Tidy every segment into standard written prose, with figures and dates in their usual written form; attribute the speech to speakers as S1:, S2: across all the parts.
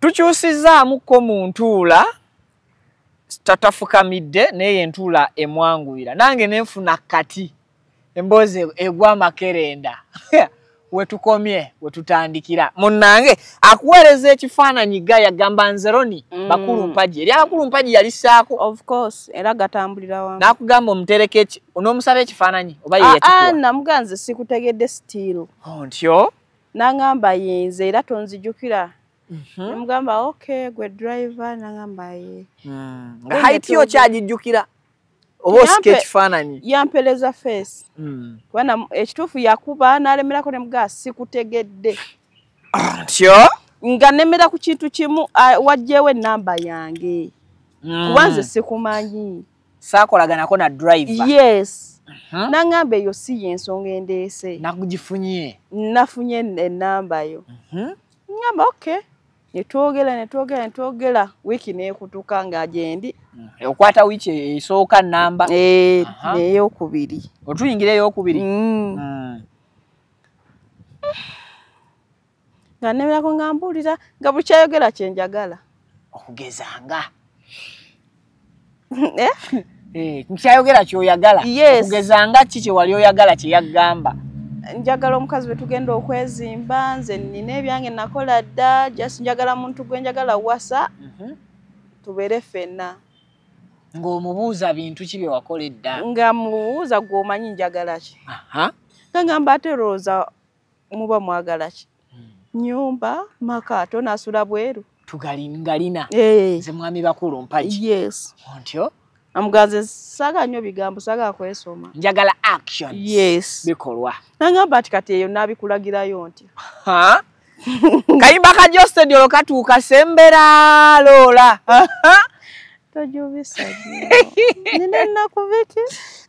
S1: tukyusizaamuko mu ntuula tatafukamidde naye entuula emwanguira nange nenfuna kati emboozi egwa amakerenda wetukomye wetutandikira munnange akuweereza ekifaananyi ga yagamba nzeroni bakulu mpaji eri abakulu mpaji yalissaako
S2: of course era gatambulira wamu
S1: n'akugamba omutereke onoomusaba ekifaananyi oba ye yakikuwa
S2: namuganze sikutegedde still
S1: ntyo
S2: n'angamba yenze era tonzijukira namugamba okay gwe driver n'angamba ye
S1: nga haiti okyagijjukira oba osika ekifaananyi
S2: yampeleza face kubana ekituufu yakuba n'alemerako ne mugaa sikutegedde
S1: ntyo
S2: nga nemera ku kintu kimu wajjeewo ennamba yange kubanze sikumanyi
S1: saakolaganako na driver
S2: yes n'angamba eyo si y'ensonga endeese
S1: nakugifunye
S2: nafunye ennamba yo ngamba okay netwogera wiiki neekutuuka ng'agendi
S1: okwata wiiki esooka nnamba
S2: n'eyokubiri
S1: otuyingira eyokubiri
S2: nga nemerako nga mbuulira nga buli kyayogera kyenjagala
S1: okugezanga kyayogera kyoyagala okugezanga ki kyewali oyagala kyeyagamba
S2: njagala omukazi bwe tugenda okwezimba nze nina ebyange nakola dda just njagala muntu gwe njagala wasa tubeere ffenna
S1: ng'omubuuza bintu ki bye wakola edda
S2: nga mubuuza gw'omanyi njagala ki nga ngamba ate lowooza muba mwagala ki nyumba maka tonaasula bweru
S1: tugalingalina nze mwami bakulu mpaki
S2: yes
S1: ontyo
S2: amuganze saga nnyo bigambo saga kwesoma
S1: njagala actions
S2: yes
S1: bikolwa
S2: nangamba ati kati eyo nabikulagirayo ntya
S1: kayimba ka Jostedio katuuka sembera loola
S2: tojubisa nina ennaku biki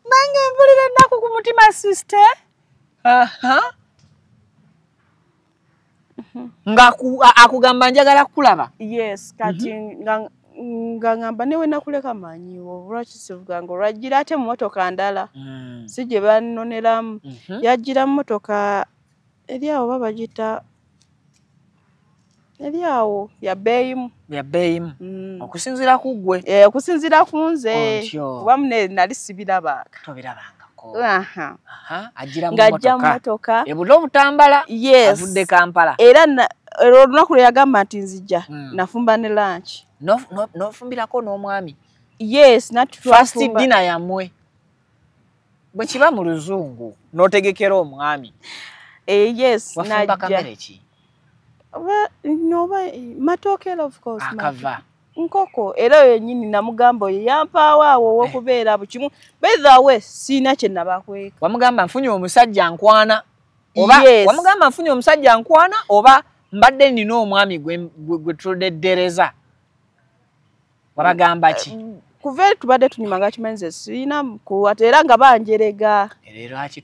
S1: nange mpulira ennaku ku mutima sister nga akugamba njagala kulaba
S2: yes kati nga ngamba newe nakuleka manyiwo lwaki sivuga ngo lwajjira ate mu motoka ndala si gye bannoneramu yajjira mu motoka eri awo babagita eri awo ya beeyimu
S1: okusinziira ku ggwe
S2: okusinziira ku nze kuba mune nali sibirabanga
S1: tobirabangako
S2: ng'ajja mu motoka
S1: ebudde obutambala avudde Kampala
S2: era olunaku lwe yagamba nti nzijja nafumba ne lunch
S1: nofumbirako n'omwami
S2: yes
S1: first dinner yammwe bwe kiba mu luzungu n'otegekera omwami
S2: yes
S1: wafumba kamere ki
S2: noba matokero of course
S1: akava
S2: nkoko era yennyini namugamba oyo yampaawo awo ow'okubeera bukimu by the way siina kye nabakweka
S1: wamugamba nfunye omusajja nkwana oba wamugamba nfunye omusajja nkwana oba mbadde nina omwami gwe tudeddereza wabagamba ki
S2: kuva tubadde tunyumanga kimanyi ze siina kuwata era nga banjerega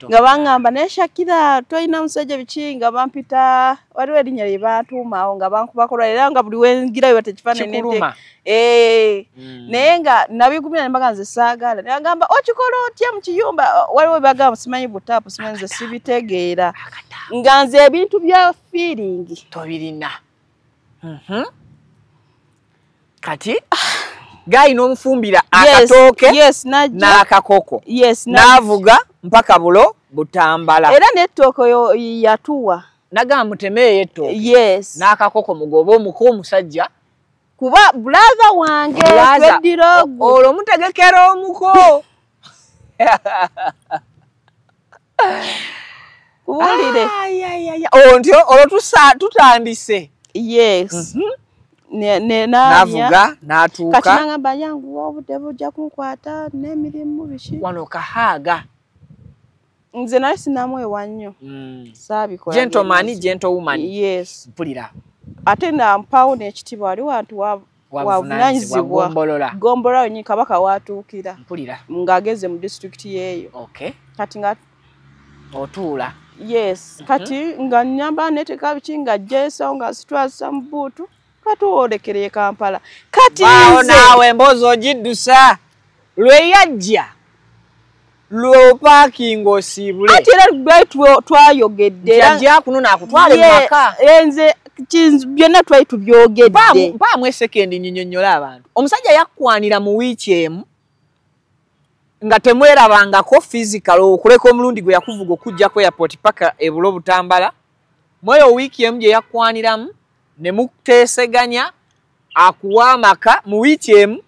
S2: nga baŋŋamba naye Shakira tolina musajja biki nga bampita waliwo erinnya lye bantuumaawo nga bankubakolwa era nga buli wengirayo tekifaananyi naye nga nabigumira ne mbaga nze saagala naye agamba okikola otya mu kiyumba waliwo bagamba simanyi butaapu simanyi nze sibitegeera nga nze ebintu bya feeling
S1: tobirina kati gayi n'omufumbira akatooke n'akakoko n'avuga mpaka bulo butambala
S2: era n'ettooke yatuwa
S1: nagamba mutemeeyo ettooke n'akakoko mugoba omuko omusajja
S2: kuba bulaza wange tweddira
S1: olwo mutegekera omuko
S2: kuwulire
S1: ontyo olwo tutandise navuga n'atuuka
S2: kati nangamba yanguwa obudde bujja kunkwata n'emirimu biki
S1: wano kahaaga
S2: nze naye sinamwewa nnyo saabikola
S1: gentleman gentlewoman
S2: yes
S1: mpulira
S2: ate nampaawo n'ekitiibwa wali wantu wavunanyizibwa gombolola wennyini kabaka watuukira
S1: mpulira
S2: ng'ageze mu disitulikiti yeeyo kati nga
S1: otuula
S2: yes kati nga nyamba neteeka biki nga jeesawo nga sitwasa mu buutu katuwolekereye Kampala kati
S1: naawe emboozi ogiddusa lwe yajja lw'opaakinga osiibule
S2: ate era twayogedde
S1: yajja kuno naakutwala emmaka
S2: nze byonna twali tubyogedde.
S1: Mpaamu sekendi nnyonnyola abantu. Omusajja yakwanira mu wiiki emu nga temwerabangako physical okuleka omulundi gwe yakuvuga okujjako airport paka ebulo Butambala. Mweyo wiiki emu gye yakwaniramu ne muteeseganya akuwa amaka mu wiiki emu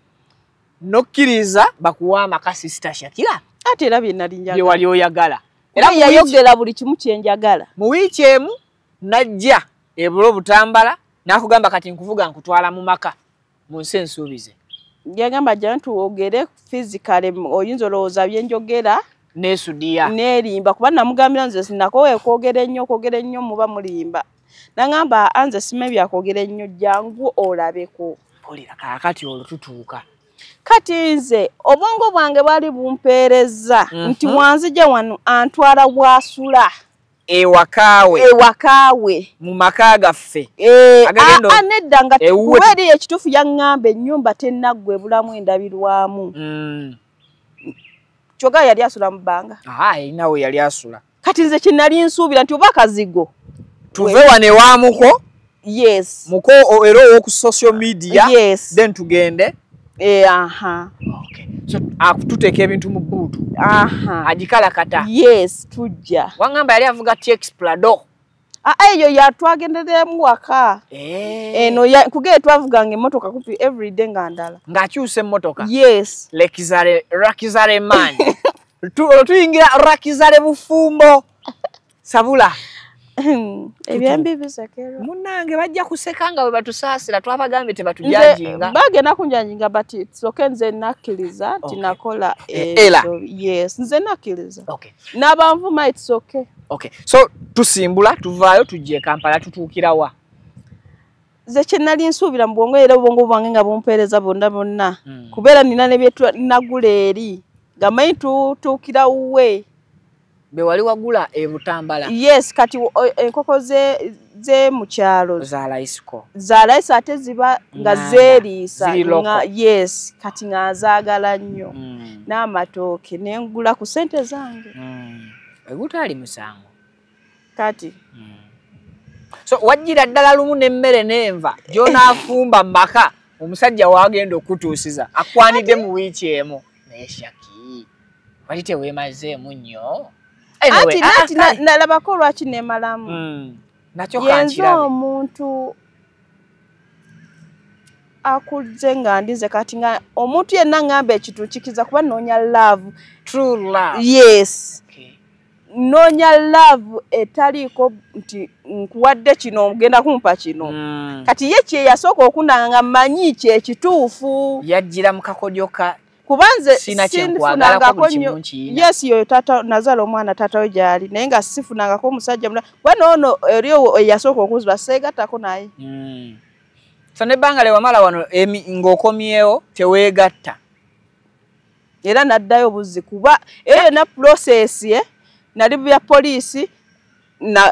S1: nokkiriza bakuwa amaka Sister Shakira.
S2: Ate era bye nali njagala.
S1: Bye wali oyagala.
S2: Era yayogera buli kimu kye njagala.
S1: Mu wiiki emu najja ebulo Butambala n'akugamba kati nkuvuga nkutwala mu maka mu nsi ensuubize.
S2: Yagamba jja tuwogere physically oyinza olowooza bye njogera
S1: neesudiya
S2: neerimba kuba namugambira nze sinakowe kwogera ennyo muba mulimba. Nangamba anze sime byakwogera ennyo jangu olabeko.
S1: Polira kaakati olwo tutuuka.
S2: Kati nze obwongo bwange bwali bumpeereza nti wanzija wano antwala bwasula. Ewakaawe
S1: mu maka gaffe.
S2: Nedda nga kuba eri ekituufu yaŋŋamba ennyumba tennaggwa ebulamu endabirwamu. Kyogga yali asula mu bbanga.
S1: Erinawe yali asula.
S2: Kati nze kye nali nsuubira nti oba akazigo
S1: tuve wano ewaamuko.
S2: Yes.
S1: Muko era ow'oku social media.
S2: Yes.
S1: Then tugende.
S2: Okay.
S1: So akututeeka ebintu mu bbuutu. Agikalakata.
S2: Yes, tujja.
S1: Wangamba yali avuga TX Prado.
S2: Eyo yatwagenderemu waka. Eno kugee twavuganga emmotoka kupi everyday nga ndala.
S1: Ng'akyusa emmotoka.
S2: Yes.
S1: Rakizare man. Tuyingira Rakizare Bufumbo. Sabula.
S2: Ebyembi bisekera.
S1: Munnange bajja kuseka nga bwe batusaasira twabagambye tebatujajinga.
S2: Bagenda kunjanjinga but soke nze nakkiriza tinakola yes nze nakkiriza.
S1: Okay.
S2: N'abanvuma it's okay.
S1: Okay. So tusimbula tuvaayo tujje Kampala tutuukira wa?
S2: Nze kye nali nsuubira mu bwongo era obwongo bwange nga bumpeereza bonna. Kubeera nina ne bye nagula eri nga manyi tutuukira wuwe.
S1: Be wali wagula e Butambala.
S2: Yes, kati enkoko ze mu kyalo
S1: za laisiko.
S2: Za laisi ate ziba nga zeeriisa. Yes, kati nga nzaagala nnyo. N'amatooke n'engula ku ssente zange.
S1: Egutaali musango.
S2: Kati.
S1: So wajjira ddala lumu n'emmere n'enva gy'onaafumba mu maka omusajja waagenda okutuusiza akwanidde mu wiiki emu. Naye Shaki, wali teweemazeemu nnyo?
S2: Anti nalabako lwaki neemalamu. Yenze omuntu akuze nga ndize kati nga omuntu yenna ngamba ekitu kikiza kuba noonya love.
S1: True love.
S2: Yes. Noonya love etaliiko nti nkuwadde kino ogenda kumpa kino. Kati ye kye yasooka okundanga nga mmanyi kyekituufu.
S1: Yajjira mu kakodyo ka
S2: kubanze
S1: sinfunangako nnyo.
S2: Yes, yoyo tata nazala omwana tata we gyali naye nga sifunangako omusajja mulala. Wano ono eriyo eyasooka okuziba seegattako naye.
S1: So nebbanga lewamala wano ng'okomyewo teweegatta.
S2: Era naddayo buzzi kuba eyo na process ye nali bya poliisi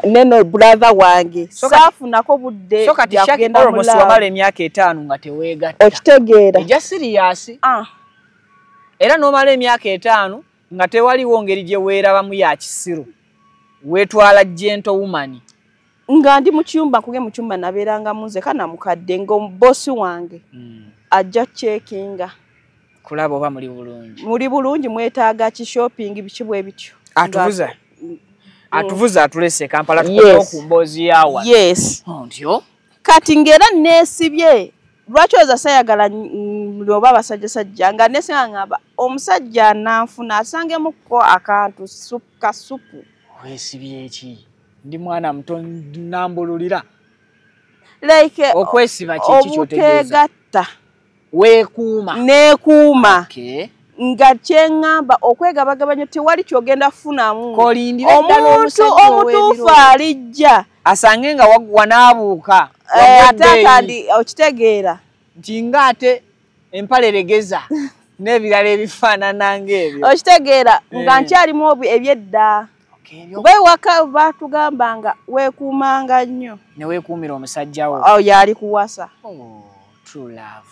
S2: neno brother wange. Saafunako budde
S1: yakugenda mu laabu. Wamala emyaka 5 nga teweegatta.
S2: Okitegeera.
S1: Eja serious. Era n'omala emyaka 5 nga tewaliwo ngeri gye weerabamu ya kisiru. Weetwala gentle woman.
S2: Nga ndi mu kyumba kuge mu kyumba nabeeranga munze kana mukadde ng'ombosi wange. Ajja checkinga.
S1: Kulaba oba muli bulungi.
S2: Muli bulungi mwetaaga ki shopping bikibwe bityo.
S1: Atuvuza atulese Kampala tukola ku mbozi yawa.
S2: Yes.
S1: Ntyo.
S2: Kati ngera neesibye. Lwaki oza sayagala oba abasajjasajja nga neesinga ngamba omusajja ananfuna asangemuko akantu kasupu.
S1: Weesibye eki? Ndi mwana muto nambululira.
S2: Like
S1: okwesiba kiki kyotegeeza?
S2: Obutegatta.
S1: Weekuuma.
S2: Neekuuma.
S1: Okay.
S2: Nga kyengamba okwegabagabanya tewali kyogenda kufunamu.
S1: Omuntu
S2: omutuufu alijja.
S1: Asange nga wanaabuuka.
S2: Ate okitegeera.
S1: Nti ng'ate empale regeza n'ebirala ebifaanana ng'ebyo.
S2: Okitegeera nga nkyalimu ebyedda. Kuba ewaka baatugamba nga weekuumanga nnyo.
S1: Ne weekuumira omusajja wo.
S2: Yali kuwasa.
S1: True love.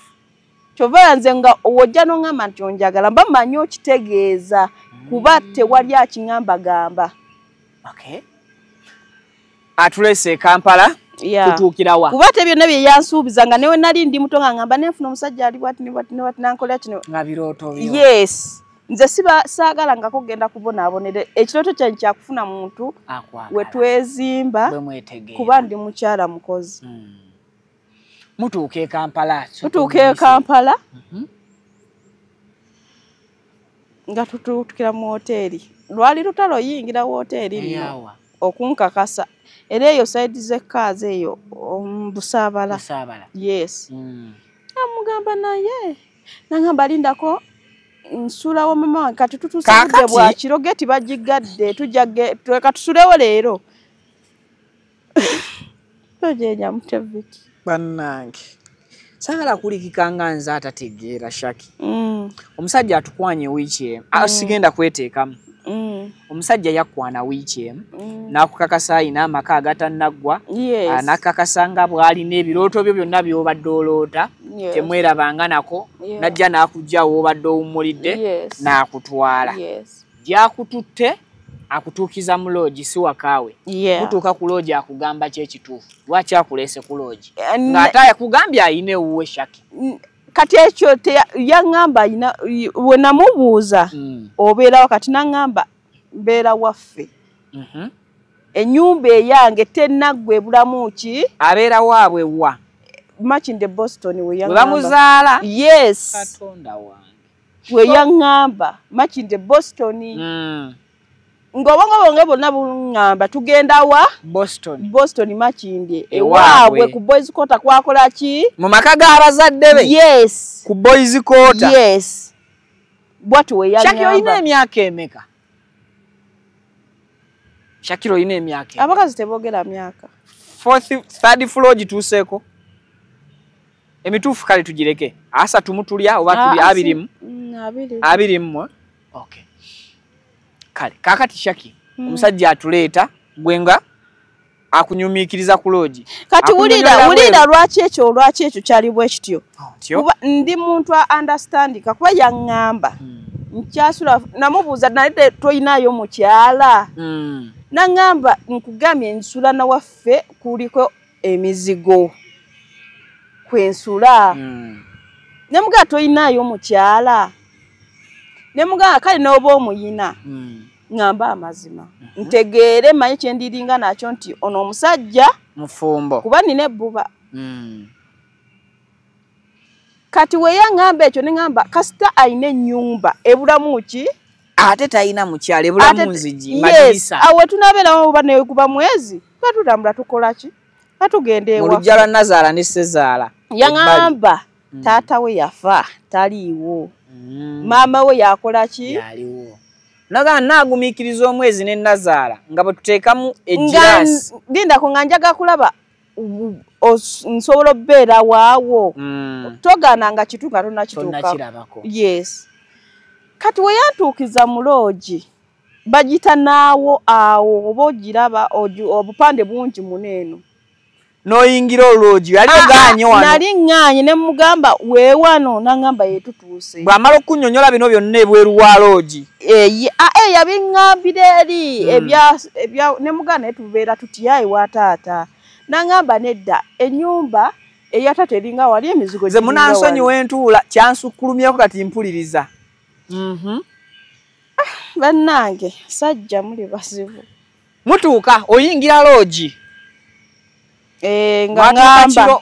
S2: Kyova nze nga owojja n'oŋŋamba nti onjagala mba mmanyi okitegeeza kuba tewali akiŋŋamba gamba.
S1: Okay. Atulese Kampala tutuukira wa
S2: kuba te byonna bye yansuubizanga newe nali ndi muto nga ngamba nenfuna omusajja ali bwati ne bwati nankola kino
S1: nga birooto byo
S2: yes nze saagala nga kugenda kubonaabonera ekirooto kyange kyakufuna muntu we twezimba kuba ndi mukyala mukozi
S1: mutuuka e Kampala
S2: nga tutuukira mu hoteeri lwali lutalo yingira wooteeri lino okunkakasa era eyo saidi z'ekaazi eyo Busaabala yes amugamba naye nangamba lindako nsulawo mama wange kati tutuusibudde bwakiro geti bagigadde katusulewo leero tojenya muteviki
S1: bannange saagala kulikika nga nze atategeera Shaki omusajja atukwanye wiiki emu asigenda kweteekamu omusajja yakwana wiiki emu n'akukakasa ayina amaka agatannaggwa n'akakasa nga bw'alina ebirooto byo byonna by'obadde oloota temwerabanga nako najja n'akujja w'obadde owummulidde n'akutwala gy'akututte akutuukiza mu loogi si wakaawe mutuuka ku loogi akugamba kyekituufu lwaki akuleese ku loogi ng'ate yakugambye ayina ewuwe Shaki
S2: kati ekyo yaŋŋamba we namubuuza obeerawo kati naŋŋamba mbeera waffe ennyumba eyange tennaggwa ebulamu ki
S1: abeera waabwe wa
S2: Makinde Boston we
S1: bamuzaala
S2: yes
S1: Katonda wange
S2: we yaŋŋamba Makinde Boston ng'obongobonge bonna buŋŋamba tugenda wa Boston Makinde ewaabwe ku Boys Quarter kwakola ki
S1: mu maka g'abazadde be
S2: yes
S1: ku Boys Quarter
S2: yes bwatu we yaŋŋamba
S1: Shaki oyina emyaka emeka Shakiro oyina emyaka
S2: abakazi teboogera myaka
S1: 3rd floor gituuseeko emituufu kale tugireke asatu mutulya oba tuli 20 okay kale kakati Shaki omusajja atuleeta gwenga akunyumiikiriza ku loogi
S2: kati wulira lwaki ekyo kyali bwe kityo kuba ndi muntu understanding kuba yaŋŋamba nkyasula namubuuza naye toyinayo mukyala naŋŋamba nkugambye nsula na waffe kuliko emizigo kwensula nemugaa toyinayo mukyala nemugaa kale n'oba omuyina ngamba amazima ntegeere manye kyendiringa nakyo nti ono omusajja
S1: mufumbo
S2: kuba nina ebbuba kati we yaŋŋamba ekyo neŋŋamba kasita ayina ennyumba ebulamu ki
S1: ate tayina mukyala ebulamu nzigi madirisa
S2: awe tunabeerawo oba neekuba mwezi batutambula tukola ki batugenda ewa
S1: mu lujja lwa Nazaala ne Sezaala
S2: yaŋŋamba taata we yafa taliiwo maama we yakola ki
S1: yaliwo naga naagumiikiriza omwezi ne Nazaala nga bwe tuteekamu ejiraasi
S2: lindako nga njaga kulaba nsobola obbeera waawo togaananga kitu nga tonnakituukako yes kati we yantuukiza mu loogi bagita naawo awo oba ogiraba obupande bungi muneeno
S1: n'oyingira oloogi yali ogaanye wano
S2: nali ŋŋaanye ne mugamba weewano naŋŋamba yeetutuuse
S1: bw'amala okunyonnyola bino byonna ebweru wa loogi
S2: yabiŋŋambira eri ne mugamba naye tubeera tutya ewa taata naŋŋamba nedda ennyumba eya taata eringa wali emizigo
S1: nze munansonyiwa entuula kyansukkulumyeko kati mpuliriza
S2: bannange sajja muli basivu
S1: mutuuka oyingira loogi
S2: nga ngamba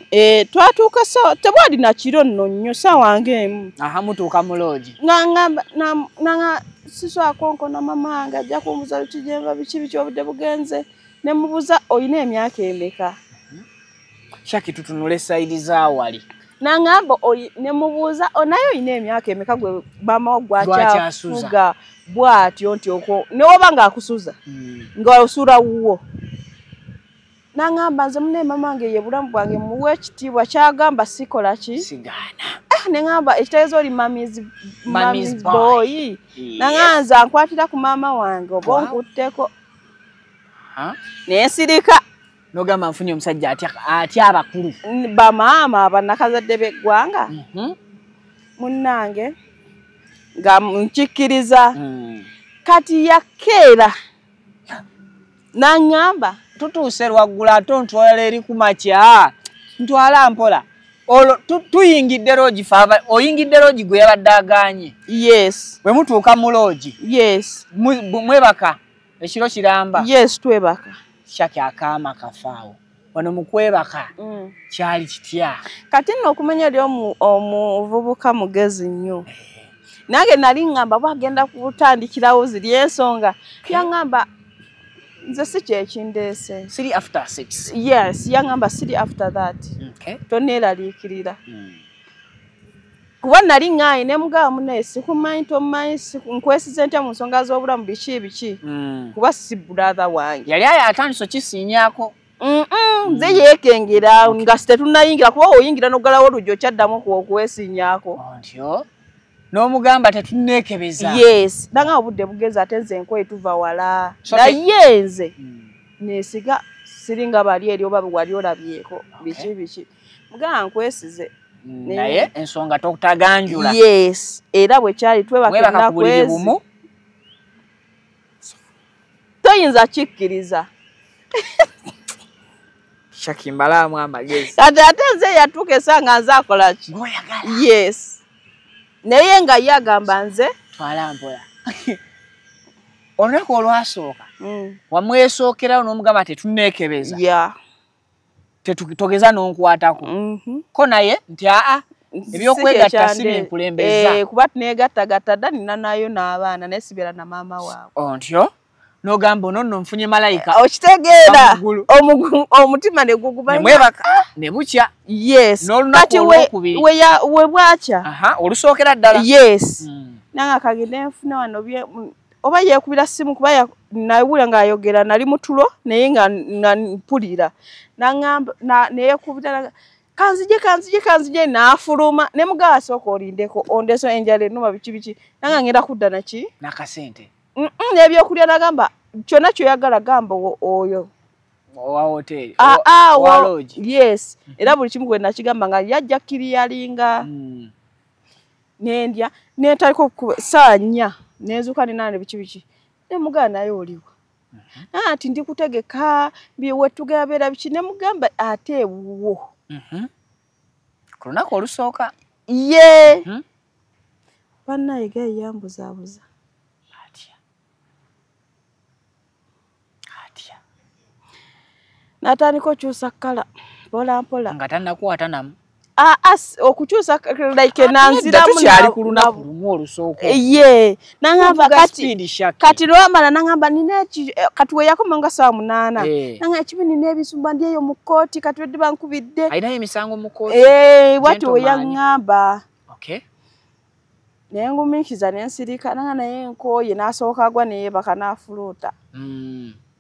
S2: twatuuka tebwali na kiro nno nnyo saawa ng'emu
S1: mutuuka mu loogi
S2: nga ngamba nanga siswakonkona mama wange ajja kumbuza lukijenva biki obudde bugenze ne mubuuza oyina emyaka emeka
S1: Shaki tutunule sayidi zaawali
S2: nangamba ne mubuuza onaye oyina emyaka emeka gwe mama gwakyafuga bw'atyo nti okwo newoba ng'akusuza nga osula wuwo nangamba nze mune mama wange ye bulamu bwange muwe ekitiibwa kyagamba sikola ki
S1: sigaana
S2: nengamba ekitegeeza oli mami's boy nanganza nkwatira ku maama wange oba onkutteko nensirika
S1: nogamba nfunye omusajja atya abakulu
S2: bamaama abanakazadde b'eggwanga munnange nga nkikkiriza kati yakeera nangamba
S1: tutuuse lwaggula ate ontwala eri ku makya ntwala mpola olwo tuyingidde loogi faava oyingidde loogi gwe yabadde agaanye
S2: yes
S1: bwe mutuuka mu loogi
S2: yes
S1: mwebaka ekiro kiramba
S2: yes twebaka
S1: Shaki akaama kafaawo wano mu kwebaka kyali kitya
S2: kati nno okumanya eri omuvubuka mugezi nnyo nange nali ngamba bwagenda kutandikirawo ziri ensonga yaŋŋamba nze si kyekindeese
S1: siri after 6
S2: yes yaŋŋamba siri after that toneeraliikirira kuba nali ŋŋaayi ne mugaamu naye sikumanyi tomanyi nkwesize ntya mu nsonga z'obulamu biki kuba si brother wange
S1: yali atandise okisiinyaako
S2: nze yeekengera nga tetunnayingira kuba oyingira n'oggalawo oluggi okyaddamu okuweesiinyaako
S1: ntyo n'omugamba tetunneekebeza
S2: yes nanga obudde bugezi ate nze enkoye tuva wala naye nze neesiga siringa bali eri oba wali olabyeko biki mugamba nkwesize
S1: naye ensonga tokutaganjula
S2: yes era bwe kyali twebaka kwezi toyinza kikkiriza
S1: shakimbalamu amagezi
S2: kati ate nze yatuuka esanga nze akola ki yes naye nga ye agamba nze
S1: twala mpola olunaku olwasooka wamwesookerawo n'omugamba tetunneekebeza togeza n'onkwatako ko naye nti aa ebyokwegatta si byenkulembeza
S2: kuba tuneegattagatta dda nina nayo n'abaana naye sibeera na maama waabwe
S1: ontyo n'ogamba ono nno nfunye malayika
S2: okitegeera omutima ne guguma
S1: mwebaka ne bukya
S2: yes
S1: n'olunaku olwokubiri
S2: we bwakya
S1: olusookera ddala
S2: yes nange akagenda enfuna wano oba yeekubira simu kuba nawula ng'ayogera nali mu tulo naye nga mpulira naŋŋamba neyeekubira kanzije n'afuluma ne mugaba asooka olindeko ondeso enjala ennuma biki nange ngenda kudda naki
S1: n'akasente
S2: n'ebyokulya nagamba kyonna kyoyagala gamba oyo
S1: owa hoteri
S2: yes era buli kimu gwe nakigamba nga yajja kiriyalinga nendya netaliko saa 4 nezuka ninane biki ne mugaba naye oliwa ati ndi kutegeka biwe tugabeera biki ne mugamba ate wo
S1: ku lunaku olusooka
S2: ye bannaye gaye yambuzaabuza natandika okyusa kkala mpola mpola
S1: nga tannakuwata namu
S2: okukyusa like nanziramu
S1: tukyali ku lunaku lumu olusooka
S2: ye nangamba kati lwamala nangamba nina kati weyakoma nga saa 8 nanga ekibi nina ebisumba ndyeyo mu kkooti kati wedde bankubidde
S1: alinayo emisango mu kkooti
S2: wati weyaŋŋamba naye ngumiikiza nensirika nanga naye nkooye n'asooka agwa neyeebaka n'afuluuta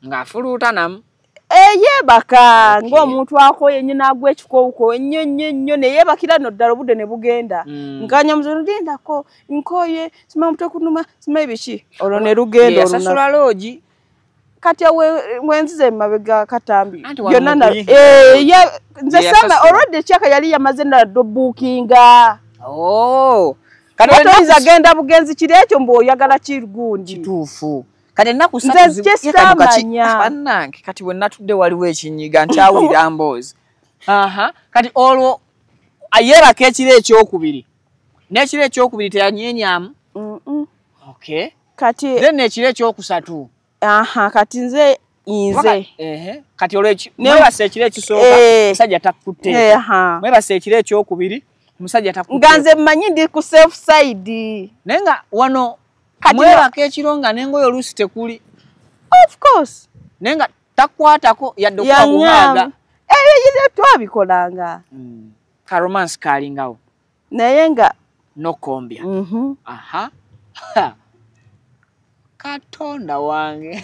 S1: ng'afuluuta namu
S2: yeebaka ng'omuntu akooye nnyo n'agwa ekikoowuko nnyo neyeebakira no ddala obudde ne bugenda nkanyamuzo ndindako nkooye simanyi mutwe kunuma simanyi biki olwo ne lugenda
S1: yasasula loogi
S2: kati mwenzize emabega katambi byonna nze sama olwedde ekyaka yali yamaze naddo buukinga katoyinza genda bugenzi kiri ekyo mbu oyagala kirgundi
S1: kituufu kati ennaku bannange kati bwe natudde waliwo ekinyiga nkyawulira mboozi kati olwo yeebaka ekiro ekyokubiri n'ekiro ekyokubiri teyanyenyamu
S2: kati
S1: then ekiro ekyokusatu
S2: kati nze
S1: kati olwo mwebase ekiro ekisooka omusajja takutte mwebase ekiro ekyokubiri omusajja takutte
S2: nga nze mmanyi ndi ku safe side
S1: naye nga wano mwebaka ekiro nga n'engoye oluusi tekuli
S2: of course
S1: naye nga takwatako yadde okuba kumwaga
S2: ebyo twabikolanga
S1: ka romance kalingawo
S2: naye nga
S1: nokombya Katonda wange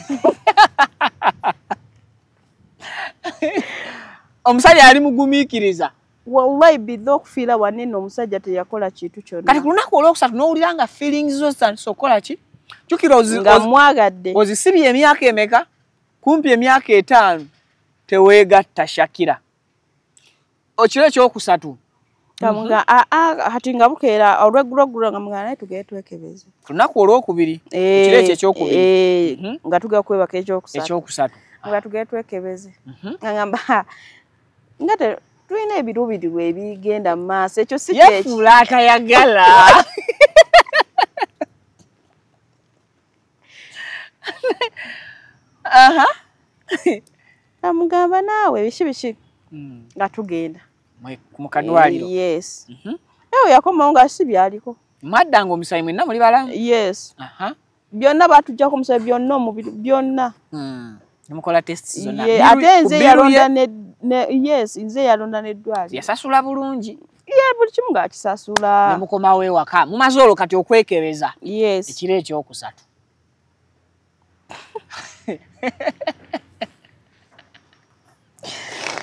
S1: omusajja ali mugumiikiriza
S2: wallahi bidde okufiira wanene omusajja teyakola kintu kyonna
S1: kati ku lunaku olwokusatu n'owulira nga feelings zo zitandise okukola ki jjukira
S2: nga mwagadde
S1: ozisibye emyaka emeka kumpi emyaka 5 teweegatta Shakira okiro ekyokusatu
S2: kamuga hati nga bukeera olweggulogulo nga mugana naye tugende twekebeze
S1: ku lunaku olwokubiri ekiro ekyo ekyokubiri
S2: nga tugenda kwebaka ekyokusatu nga tugenda twekebeze ngamba ngate tulina ebiruubirirwa ebigenda mu maaso ekyo si kyeki
S1: yefuula atayagala
S2: amugamba naawe biki nga tugenda
S1: mu kadwaliro
S2: yes eyo yakomawo nga si byaliko
S1: mwaddanga omusayi mwenna muli balamu
S2: yes byonna batujja ku musayi byonna omubiri byonna
S1: nemukola test zonna
S2: ate nze yalonda yes nze yalonda n'eddwaliro
S1: yasasula bulungi
S2: buli kimu ng'akisasula
S1: nemukomawo ewaka mumaze olwo kati okwekebeza
S2: yes
S1: ekiro ekyokusatu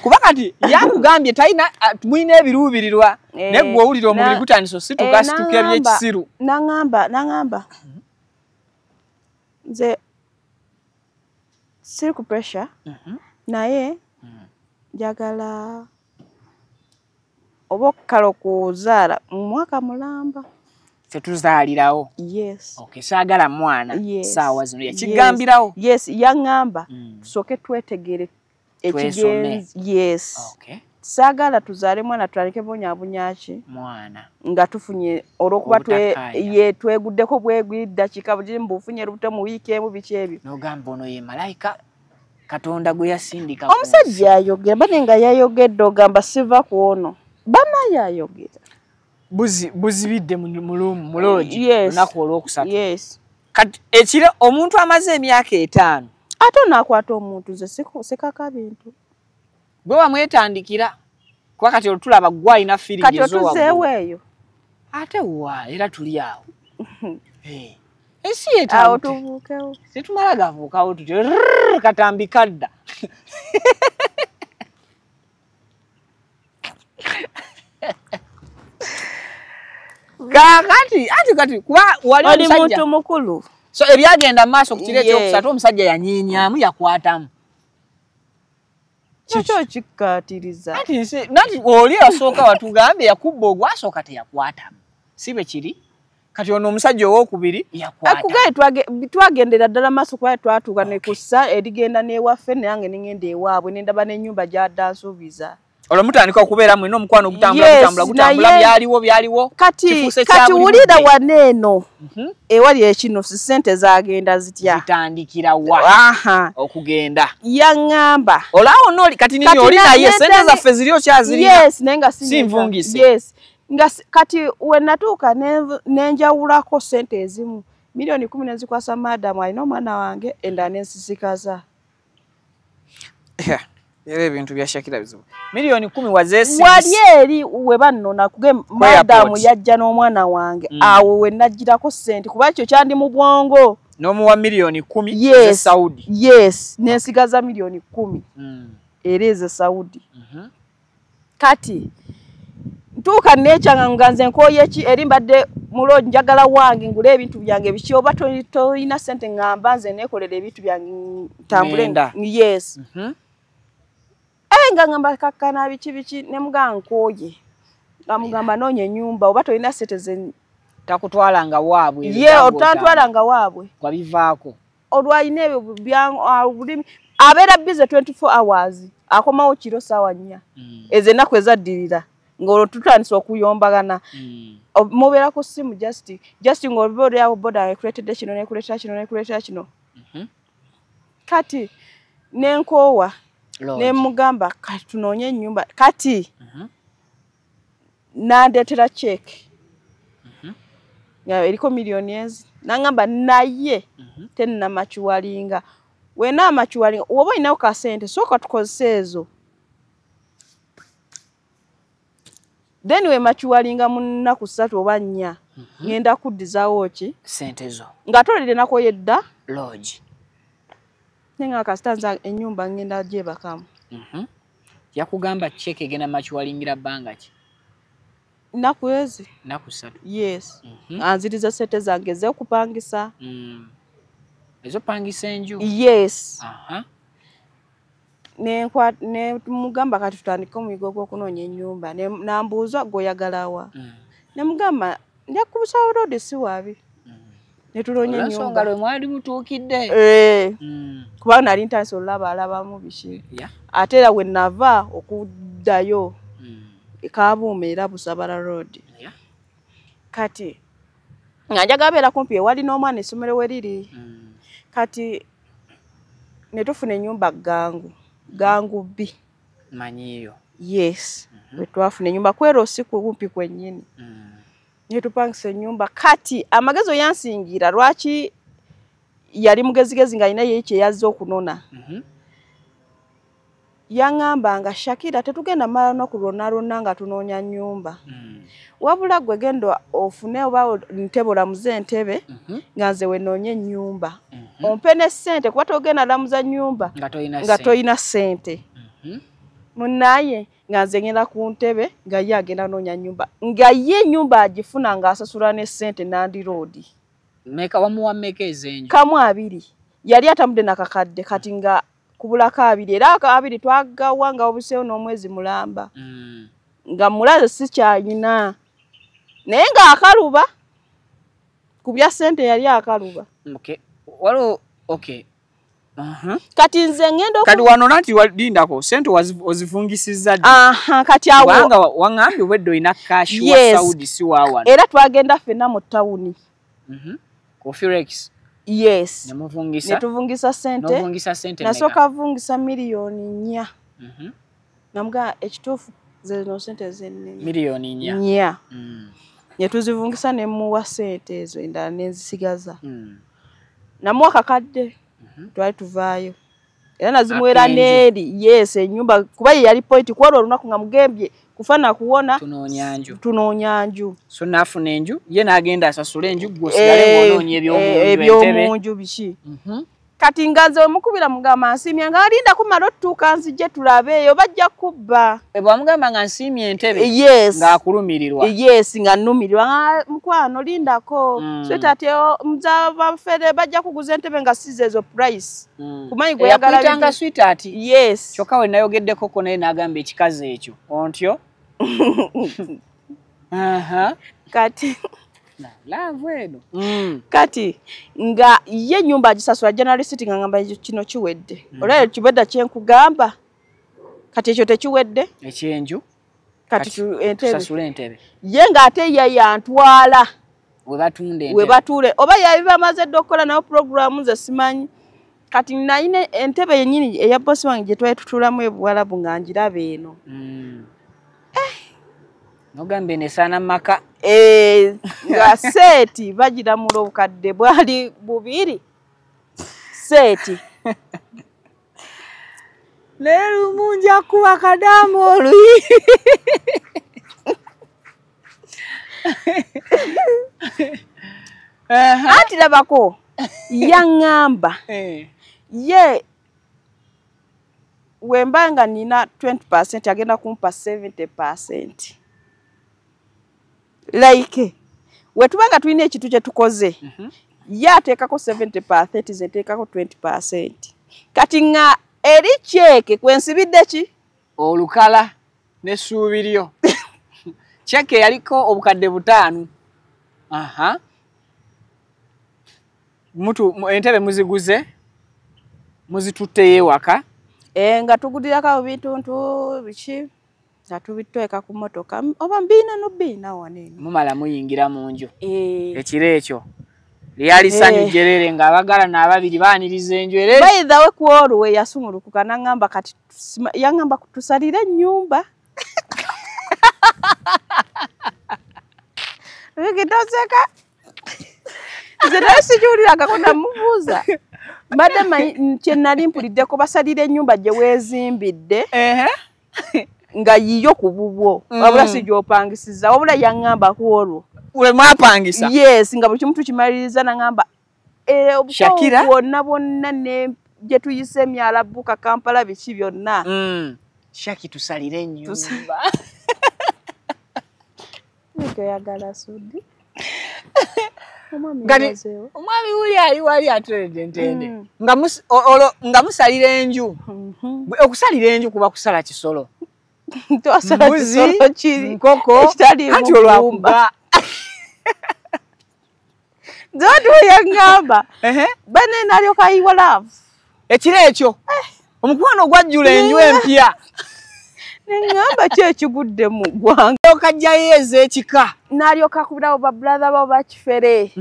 S1: kuba kati yakugambye talina mwina ebiruubirirwa naye gwe owulira omubiri gutandisa osituka situka ebyekisiru
S2: nangamba nze siri ku pressure naye njagala oba okukala okuzaala mu mwaka mulamba
S1: tetuzaalirawo
S2: yes
S1: saagala mwana saawa zino yakigambirawo
S2: yes yaŋŋamba tusooke twetegere ekigenzi yes saagala tuzaale mwana tutandike bonyaabonyaki
S1: mwana
S2: nga tufunye olw'okuba tweguddeko bwegwi ddakiika bugimu bufunye lubuto mu wiiki emu biki ebyo
S1: n'ogamba ono ye malayika katonda gwe yasindika
S2: omusajja ayogera bane nga yayogedde ogamba siva ku ono bana yayogera
S1: buzibidde mu loogi olunaku olwokusatu
S2: kati
S1: ekiro omuntu amaze emyaka 5
S2: ate onaakwata omuntu nze sikaka bintu
S1: gwe wamwetandikira kuba kati olutulaba gwe alina firiji
S2: kati otuzeewo eyo
S1: ate wa era tuli awo ensi
S2: awo tubuukewo
S1: tetumala gavuukawo tutyo katambika dda kati kuba wali
S2: muntu mukulu
S1: so ebyagenda mu maaso ku kiro ekyokusatu omusajja yanyiinyaamu yakwatamu
S2: kyokyo kikkaatiriza
S1: nati oli asooka watugambye yakubba ogwasooka teyakwatamu si bwe kiri kati ono omusajja owokubiri
S2: yakwata twagendera ddala maaso kuba twatuuka ne kussa erigenda n'ewaffe nange nengenda ewaabwe nendaba n'ennyumba gy'adda nsuubiza
S1: olwo mutandika okubeera mwena omukwano gutambula byaliwo
S2: kati wulira waneeno ewali ekino si ssente zagenda zitya
S1: zitandikira wa okugenda
S2: yaŋŋamba
S1: olaawo noli kati nini oli naye ssente zaffe ziri okyazirina
S2: naye nga
S1: sinvungise
S2: nga kati we natuuka nenjawulako ssente ezimu milioni 10 nezikwasa madamu alina omwana wange endala nensisikaza
S1: era ebintu bya Shakira bizibu milioni 10 wazeesi
S2: wali eri we bannona kuge madamu yajja n'omwana wange awo we najjirako ssente kuba ekyo kyandi mu bwongo
S1: n'omuwa milioni 10 ze Saudi
S2: nensigaza milioni 10 era eze Saudi kati ntuuka nekyanga nganze nkooye ki eri mbadde mulo njagala wange ngule ebintu byange biki oba toyina ssente ngamba nze neekolera ebintu byange ntambule nga ngamba kakkana biki ne muganga nkooye nga mugamba noonya ennyumba oba tolina ssente ze
S1: takutwalanga waabwe
S2: otantwalanga waabwe
S1: wabivaako
S2: olwalina ebyo bulimi abeera bize 24 hours akomawo kiro saawa 4 ezo ennaku ezaddirira ng'olwo tutandisa okuyombagana mubeera ku ssimu just ng'oba oliawo boda ekuleetedde kino nekuleetera kino kati nenkoowa nemugamba kati tunoonye ennyumba kati nandeetera check eriko milioni ezi nangamba naye tennamakiwalinga wena amakiwalinga oba olinawo kasente sooka tukozese ezo then we makiwalinga mu nnaku 3 oba 4 ngenda kuddizaawo ki
S1: sente zo
S2: nga tolere nako yedda
S1: lodge
S2: nenga kastanza ennyumba ngenda gyebakamu
S1: yakugamba check egenda makiwalingira bbanga ki
S2: nnaku ezi
S1: nnaku 3
S2: yes anziriza sente zange ez'okupangisa
S1: ezopangisa enju
S2: yes ne mugamba kati tutandike omuyigo gw'okunoonya ennyumba nambuuza gw'oyagalawa ne mugamba nja kubusawo road si wabi netunonya ennyumba
S1: nsonga lwe mwali mutuukidde
S2: kubanga nali ntandise olabamu biki ate era we nava okuddayo Kabuuma era Busabala Road kati nga njaga beera kumpi ewali n'omwana essomero we liri kati ne tufuna ennyumba gangu B
S1: manyiyo
S2: yes we twafuna ennyumba kwera osiku kumpi kwennyini ne tupangisa ennyumba kati amagezo yansingira lwaki yali mugezigezi nga alina ye kye yazze okunona yangamba nga Shakira tetugenda mala no kulona nga tunoonya nnyumba wabula gwe genda ofune oba ntebo lamuze ntebe nga nze we noonye nnyumba ompe ne ssente kuba togenda lamuza nnyumba nga toyina ssente munaye nga nze ngenda ku ntebe nga ye agenda noonya nnyumba nga ye nnyumba agifuna ng'asasula ne ssente Nandi Road
S1: meka wamuwa meka ezenju
S2: kamu 2 yali atamudde nakakadde kati nga kubulako 2 era 2 twagawa nga obuseewo n'omwezi mulamba nga mulaze si kyayina naye nga akaluba kubya ssente yali akaluba kati nze ngendo
S1: kati wano nati walindako ssente ozivungisizza
S2: kati awo
S1: wanga wangambye obwedde olina cash wa Saudi si wawana
S2: era twagenda ffenna mu tawuni
S1: Cofirex
S2: yes
S1: nemuvungisa
S2: netuvungisa ssente
S1: novungisa ssente
S2: nasooka vungisa miliyoni 4 namuga ekituufu zino ssente zennene
S1: miliyoni
S2: 4 netuzivungisa ne muwa ssente ezo endala nenzisigaza namuwa kakadde twali tuvaayo era nazimwera neeri yes ennyumba kuba ye yali point kwolwo olunaku nga mugembye kufana kuwona tunoonya nju
S1: so nafuna enju ye n'agenda asasula enju gwosigale ng'onoonya
S2: ebyomunju biki kati ngaze omukubira mugamba nsiimya nga alinda kumala otutuuka nzijje tulabeeyo bajja kubba
S1: bwamugamba nga nsiimya entebe ng'akulumirirwa
S2: yes nga nnumirirwa mukwano lindako swetati muzabafere bajja kuguza entebe nga size ezo price kumanyi gwe
S1: yakuyitanga switati
S2: yes
S1: kyokka we nayogeddeko ko naye n'agamba ekikazi ekyo ontyo
S2: kati
S1: laavu eno
S2: kati nga ye nyumba agisasula journalist nga ngamba kino kiwedde olwaleero kibedda kyenkugamba kati ekyo tekiwedde
S1: ekyenju
S2: kati
S1: entebe
S2: ye ng'ate ye yantwala
S1: we
S2: batuule oba yali bamaze dde okukola nayo programu ze simanyi kati nayina entebe yennyini eya bosi wange gye twali tutuulamu ebuwalabu nga njiraba eno
S1: nogambe nesaana maka
S2: nga seeti bagiramula obukadde bwali 2 seeti
S1: leero munja kuba kadamu oluyi
S2: anti labako yaŋŋamba ye wemba nga nina 20% agenda kumpa 70%. Like wetubanga tulina ekitu kye tukoze ye ateekako 70% ze nteekako 20%. Kati nga eri kyeke kwensibidde ki
S1: olukala n'essuubi lyo kyeke yaliko obukadde 5. Entebe muziguze muzitutte ewaka
S2: nga tugudirako bintu biki nga tubitweka ku motoka oba mbiina n'obbiina wanene
S1: mumala muyingira mu nju ekiro ekyo lyali sanyu jerere ng'abagala n'ababiri baaniriza enju ere
S2: by the way kuolwe yasumulukuka n'angamba kati yangamba kutusalira ennyumba wikitoseka nze sijuulirangako namubuuza mbadde kye nali mpuliddeko basalira ennyumba gye weezimbidde nga yiyo ku bubwo wabula si gy'opangisiza wabula yaŋŋamba ku olwo
S1: we mwapangisa
S2: yes nga buli kimu tukimaliriza n'angamba Shakira bwonna ne gye tuyise emyala buka Kampala biki byonna
S1: Shaki tusalire ennyumba
S2: nitoyagala Sudi
S1: omwami uli ali wali atulede ntende nga musalira enju okusalira enju kuba kusala kisolo
S2: mbuzi
S1: nkoko
S2: ekitali
S1: ati olwakuba
S2: Zodi yangamba. Bane nalyo kayiwa love.
S1: Ekiro ekyo. Omukwano gwajjula enju empya.
S2: Ngamba kyekigudde mu ggwanga.
S1: Okajjayo ez'ekika.
S2: Nalyo kakubirawo ba brother babo bakifere.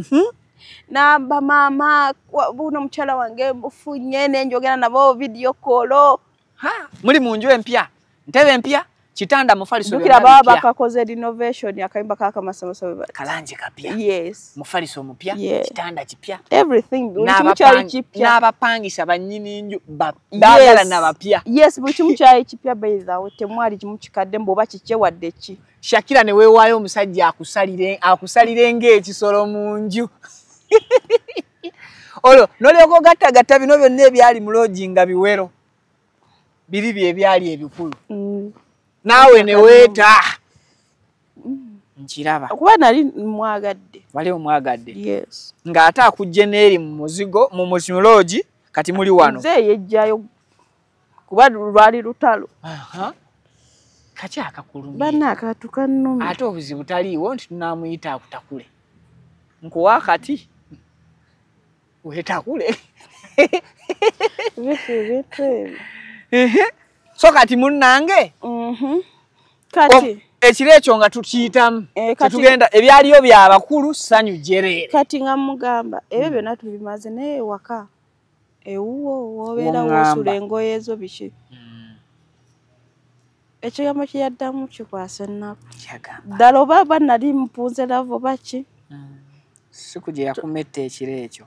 S2: Namba mama buno mukyala wange mbufunye nenjogera nabo video call.
S1: Muri mu nju empya. Ntebe empya. Kitanda mufaliso
S2: bya baba bakakoze renovation yakayimba kaka masamasaba
S1: kalanje kapya.
S2: Yes.
S1: Mufaliso mupya, kitanda kipya.
S2: Everything mukyali kipya.
S1: N'abapangisa bannyini nju bagala n'abapya.
S2: Yes, buli kimu kyali kipya bayitha temwali kimu kikadde mboba kikye wadde ki.
S1: Shakira ne weewaayo omusajja akusalire ng'ekisolo mu nju. Olwo nolyoka ogattagatta bino byonna ebyali mu lodge nga biwero. Biri bye byali ebikulu. Nawe ne weeta. Nkiraba.
S2: Kuba nali mwagadde.
S1: Wali omwagadde.
S2: Yes.
S1: Ng'ate akujje n'eri mu muzigo mu lodge kati muli wano.
S2: Nze yejjayo kuba lwali lutalo.
S1: Kati akakulumye.
S2: Bana akatuka nnumi.
S1: Ate obuzibu taliiwo nti tunaamuyita akutakule. Nkuwa kati. Wetakule.
S2: Bifu.
S1: So kati munnange?
S2: Kati.
S1: Ekiro ekyo nga tukiyitamu. Tetugenda ebyaliyo by'abakulu ssanyu jerere.
S2: Kati nga mugamba ebyo byonna tubimaze naye waka. Ewuwo wobeera wosula engoye ezo biki. Ekigambo kye yaddamu kikwasa ennaku. Ddala oba nali mpunze lavo baki.
S1: Siku gye yakumetta ekiro ekyo.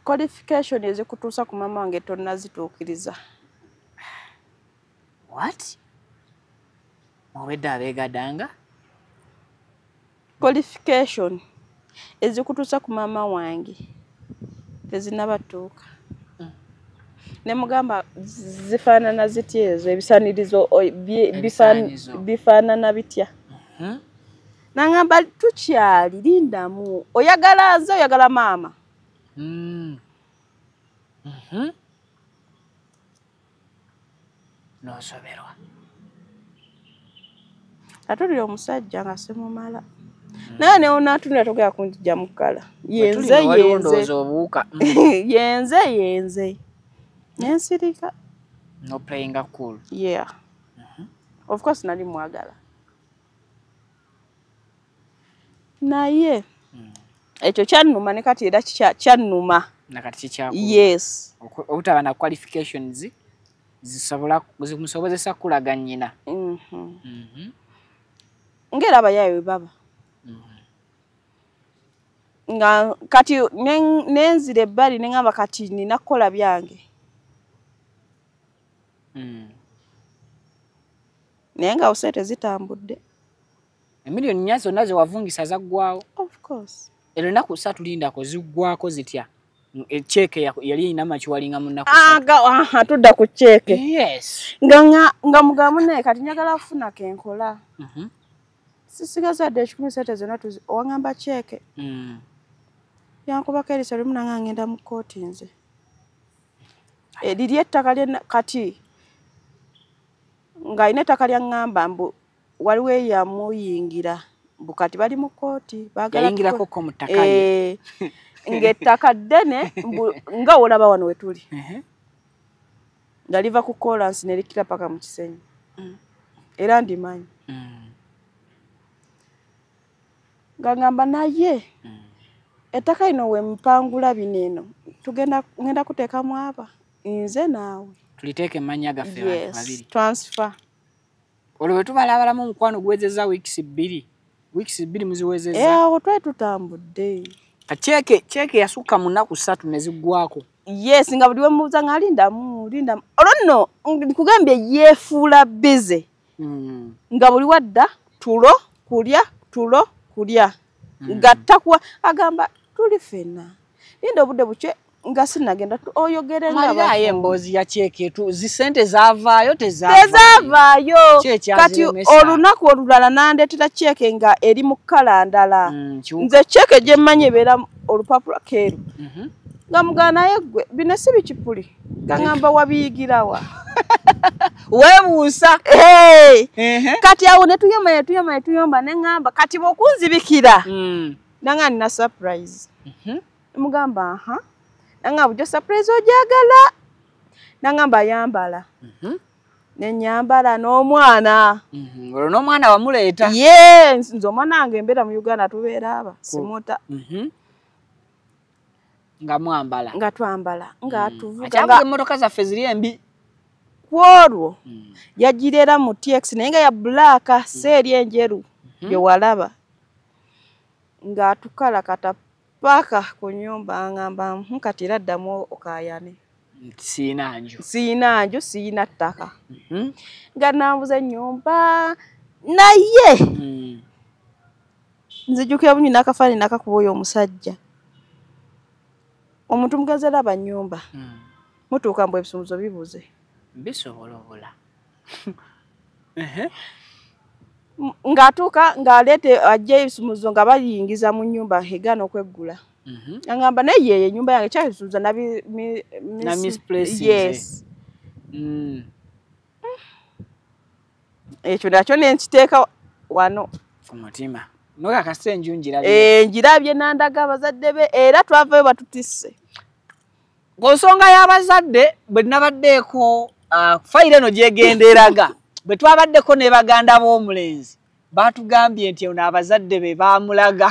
S2: Qualification ezikutuusa ku mama wange tonnazituukiriza.
S1: What? Mwawedde abeegadanga?
S2: Qualification ezikutuusa ku mama wange tezinnabatuuka. Ne mugamba zifaanana zitya ezo ebisaanirizo bifaanana bitya. Nangamba tukyali lindamu oyagala nze oyagala maama.
S1: N'osoberwa.
S2: Atulira omusajja nga semumala. Naye ne onaatunira togera kunjija mu kkala. Yenze. Yenze. Nensirika.
S1: No playing a cool.
S2: Yeah. Of course nali mwagala. Naye. Ekyo kyannuma ne kati era kyannuma.
S1: Nakati kikyako.
S2: Yes.
S1: Obutaba na qualifications zimusobozesa kulaga nnyina.
S2: Ngera abayaye baba. Nga kati nenzire ebbali ne ngamba kati nina kukola byange. Naye nga osente zitambudde.
S1: Emiliyoni nnya zonna ze wavungisa zaggwawo.
S2: Of course.
S1: Ero ennaku ssatu lindako ziggwako zitya. Echeke yali erina makiwalinga munnaku.
S2: Tudda ku cheke.
S1: Yes.
S2: Nga mugamu naye kati njagala kufuna kenkola. Sisigazadde ekikumi sente zonna owangamba cheke. Yankubako erisa limu nange ngenda mu kkooti nze. Liri ettaka kati ng'alina ettaka lyangamba mbu waliwo eyamuyingira mbu kati bali mu kkooti.
S1: Yayingirako ko mu ttaka lye.
S2: Ng'ettaka ddene nga olaba wano we tuli. Nga liva ku Kolansi ne likira paka mu Kisenyi. Era ndimanyi. Nga ngamba naye ettaka lino we mpangula bino eno ngenda kuteekamu aba nze naawe.
S1: Tuliteeke mannya gaffe abantu babiri.
S2: Yes, transfer.
S1: Olwo bwe tubalabalamu omukwano guwezezza wiikisi bbiri muziwezezza.
S2: Awo twali tutambudde.
S1: Cheke yasukka mu nnaku 3 ne ziggwako.
S2: Yes, nga buli we mubuuza nga lindamu. Olwo nno nkugambye yeefuula bize. Nga buli wadda tulo kulya. Ngattakuwa agamba tuli ffenna. Linda obudde bukye nga sinnagenda oyogere nga
S1: baye emboozi ya cheke zisente zavaayo tezavaayo.
S2: Kati olunaku olulala nandeetera cheke nga eri mu kkala ndala. Nze cheke gye mmanyi ebeera olupapula keeru. Nga mugana naye ggwe bino si bikipuli. Gangamba wabiyigirawa.
S1: Weebuusa.
S2: Kati awo ne tuyomba ne ngamba kati bw'okunzibikira. Nanga nina surprise. mugamba aha nanga bujo surprise ojagala nangamba yambala nenyambala n'omwana
S1: olwo n'omwana wamuleeta
S2: yes nzo omwana wange mbera mu Uganda tubeera aba simuta
S1: nga mwambala
S2: nga twambala nga tuvuga
S1: nga emmotoka zaffe ziri embi
S2: kwolwo yagirera mu TX naye nga ya black seeri enjeru bye walaba nga tukala katapaka ku nyumba ngamba kati era ddamu okayane
S1: siina
S2: nju siina ttaka nga nambuza ennyumba naye nzijukira bunyi n'akafaananyi n'akakuba oyo omusajja omuntu mugazi alaba nnyumba mutuuka mbu ebisumuzo bibuze
S1: bisobola obula
S2: ng'atuuka ng'aleete ajja ebisumuzo nga bayingiza mu nnyumba egana okweggula angamba naye yeeyo ennyumba yange kyabisumuza na yes ekyo nakyo nenkiteeka wano
S1: ku mutima nokakasa enju
S2: njirabye nandaga abazadde be era twavayo batutisse
S1: ku nsonga y'abazadde bwe nabaddeeko fayiro eno gyegenderaga bwe twabaddeko ne baganda b'omulenzi batugambye nti ono abazadde be baamulaga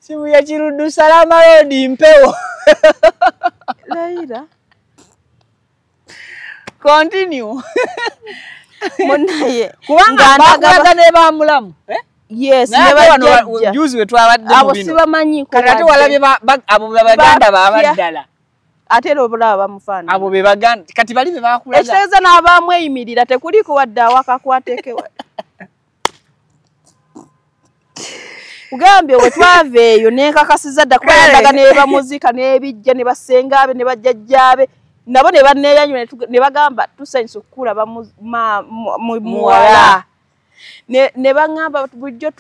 S1: simu ya Kiruddu Salama Road mpewo
S2: Laira
S1: continue
S2: munaye
S1: kubanga bakulaga ne baamulamu
S2: yes
S1: juzi we twabadde
S2: abo sibamanyi
S1: kakati walabye abo baganda babaddala
S2: ate era obulaba bamufaana
S1: abo be baganda kati bali be bakulaga
S2: ekitegeeza n'abamweyimirira tekuli kuwadde awaka kwateekewa ugambye we twava eyo nenkakasiza dda kuba yandaga ne bamuzika n'ebijja ne basengaabe ne bajjajjaabe nabo ne banneeyanyula ne bagamba tusanyusa okukulaba muwala ne baŋŋamba bulijjo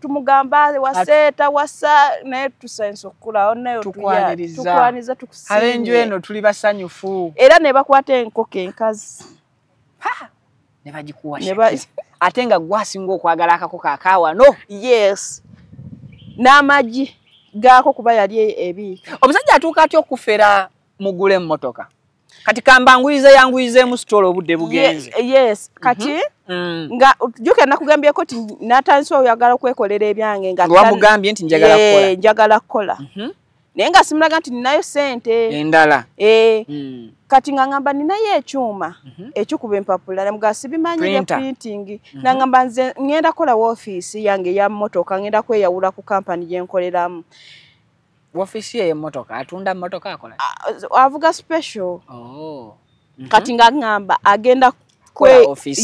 S2: tumugamba waseeta wasa naye tusanyusa okukulaba naye tukwaniza tukusiimye
S1: ab'enju eno tuli basanyufu
S2: era ne bakwata enkoko enkazi
S1: ne bagikuwa ate nga gwasinga okwagala akakoko akawano
S2: yes n'amagi gaako kuba yali ebiika
S1: omusajja atuuka atya okufera mugule emmotoka kati yanguyizeemu sitoola obudde bugenze
S2: yes kati nga jjuke nakugambyeko nti n'atandise oyagala okwekolera ebyange nga
S1: wamugambye nti
S2: njagala kukola naye nga simulaga nti ninayo ssente
S1: endala
S2: kati nga ngamba ninayo ekyuma ekikuba empapula namuga sibimanyi bya printing nangamba nze ngenda kola woofiisi yange ya mmotoka ngenda kweyawula ku kampani gye nkoleramu
S1: woofiisi ye emmotoka atunda mmotoka akola
S2: avuga special kati nga ngamba agenda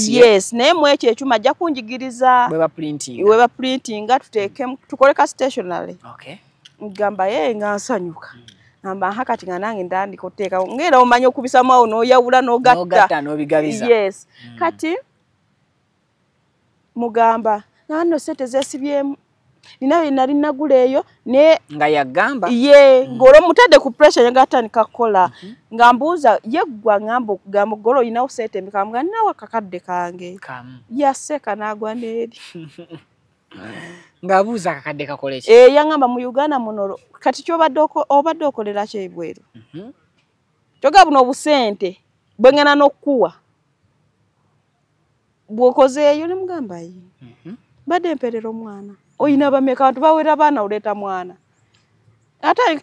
S2: yes naye mu ekyo ekyuma ajja kunjigiriza we ba printinga tuteekemu tukole ka stationary ngamba nga nsanyuka ngamba kati nga nange ndandika oteeka ngera omanyi okubisamu awo n'oyawula n'ogatta
S1: n'obigabiza
S2: yes kati mugamba nano sente zesibyemu nina bye nali nagula eyo ne
S1: nga yagamba
S2: ng'olwo mutadde ku pressure yagatandika kukola nga mbuuza yeggwa ngamba okugamba golo olinawo sente emeka nga ninawo akakadde kange yaseka n'agwa n'eri
S1: ng'abuuza akakadde kakole ki
S2: yangamba mu Uganda muno kati kyobadde okolera kyebweru kyoga buno obusente bwe ngena n'okkuwa bw'okozeeyo ne mugamba yi badde mperera omwana oyina bameka abantu bawera baana oleeta mwana ate